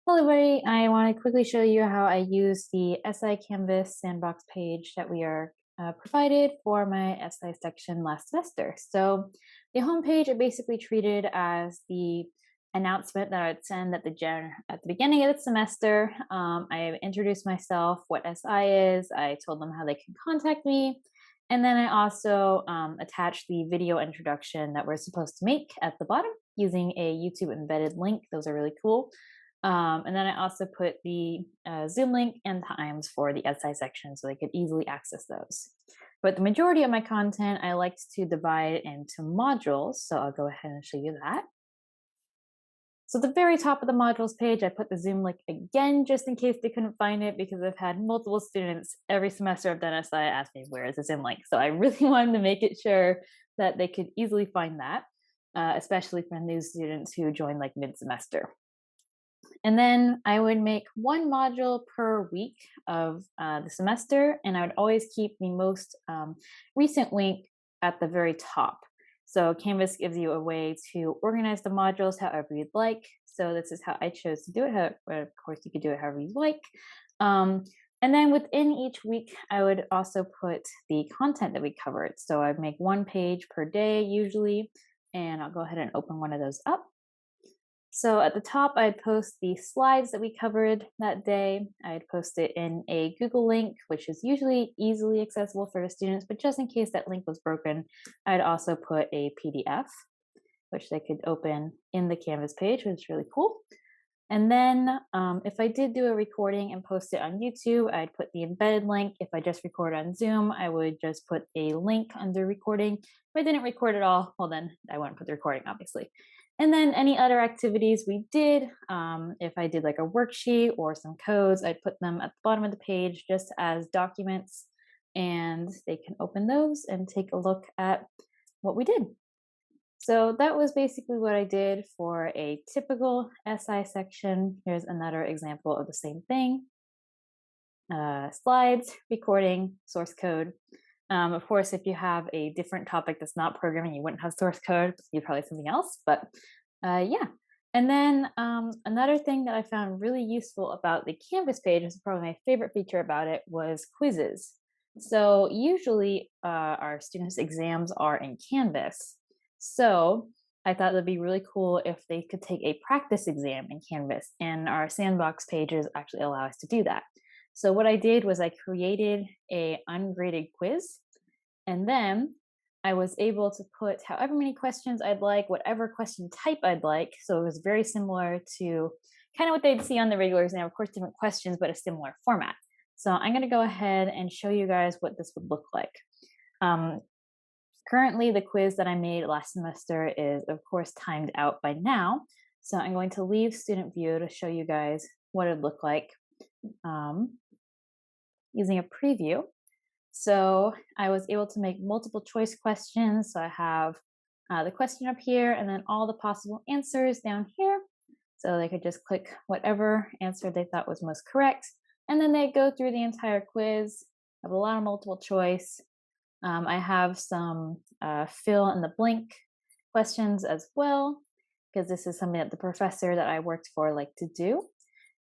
Hello everybody, I want to quickly show you how I use the SI Canvas sandbox page that we are provided for my SI section last semester. So the homepage I basically treated as the announcement that I'd send at the beginning of the semester. I introduced myself, what SI is, I told them how they can contact me, and then I also attached the video introduction that we're supposed to make at the bottom using a YouTube embedded link. Those are really cool. And then I also put the Zoom link and times for the SI section so they could easily access those. But the majority of my content I liked to divide into modules, so I'll go ahead and show you that. So at the very top of the modules page, I put the Zoom link again, just in case they couldn't find it, because I've had multiple students every semester I've done SI ask me, where is the Zoom link? So I really wanted to make it sure that they could easily find that, especially for new students who join like mid-semester. And then I would make one module per week of the semester, and I would always keep the most recent link at the very top. So Canvas gives you a way to organize the modules however you'd like. So this is how I chose to do it. Of course, you could do it however you like. And then within each week, I would also put the content that we covered. So I'd make one page per day usually, and I'll go ahead and open one of those up. So at the top, I'd post the slides that we covered that day. I'd post it in a Google link, which is usually easily accessible for the students, but just in case that link was broken, I'd also put a PDF, which they could open in the Canvas page, which is really cool. And then if I did do a recording and post it on YouTube, I'd put the embedded link. If I just record on Zoom, I would just put a link under recording. If I didn't record at all, well, then I wouldn't put the recording, obviously. And then any other activities we did, if I did like a worksheet or some codes, I'd put them at the bottom of the page just as documents, and they can open those and take a look at what we did. So that was basically what I did for a typical SI section. Here's another example of the same thing. Slides, recording, source code. Of course, if you have a different topic that's not programming, you wouldn't have source code. You'd probably have something else, but yeah. And then another thing that I found really useful about the Canvas page, was probably my favorite feature about it, was quizzes. So usually our students' exams are in Canvas. So I thought it'd be really cool if they could take a practice exam in Canvas, and our sandbox pages actually allow us to do that. So what I did was I created a ungraded quiz, and then I was able to put however many questions I'd like, whatever question type I'd like. So it was very similar to kind of what they'd see on the regular exam, of course, different questions, but a similar format. So I'm going to go ahead and show you guys what this would look like. Currently, the quiz that I made last semester is, of course, timed out by now. So I'm going to leave student view to show you guys what it would look like using a preview. So I was able to make multiple choice questions. So I have the question up here and then all the possible answers down here. So they could just click whatever answer they thought was most correct. And then they go through the entire quiz. I have a lot of multiple choice. I have some fill in the blank questions as well, because this is something that the professor that I worked for liked to do.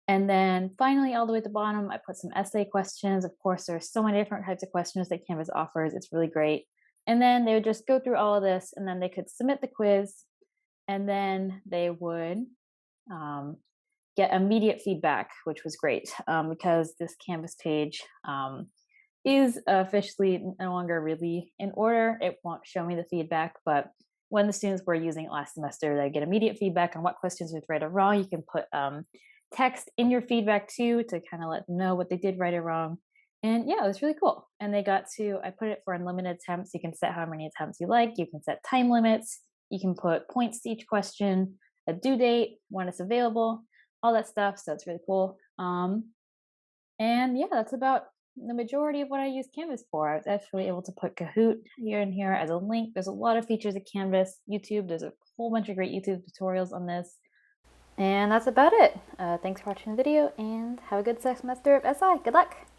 And then finally, all the way at the bottom, I put some essay questions. Of course, there's so many different types of questions that Canvas offers. It's really great. And then they would just go through all of this, and then they could submit the quiz, and then they would get immediate feedback, which was great, because this Canvas page is officially no longer really in order. It won't show me the feedback, but when the students were using it last semester, they get immediate feedback on what questions was right or wrong. You can put text in your feedback too to kind of let them know what they did right or wrong. And yeah, it was really cool. And they got to, I put it for unlimited attempts. You can set how many attempts you like. You can set time limits. You can put points to each question, a due date, when it's available, all that stuff. So it's really cool. And yeah, that's about the majority of what I use Canvas for. I was actually able to put Kahoot here and here as a link. There's a lot of features of Canvas. YouTube, there's a whole bunch of great YouTube tutorials on this. And that's about it. Thanks for watching the video, and have a good semester of SI. Good luck!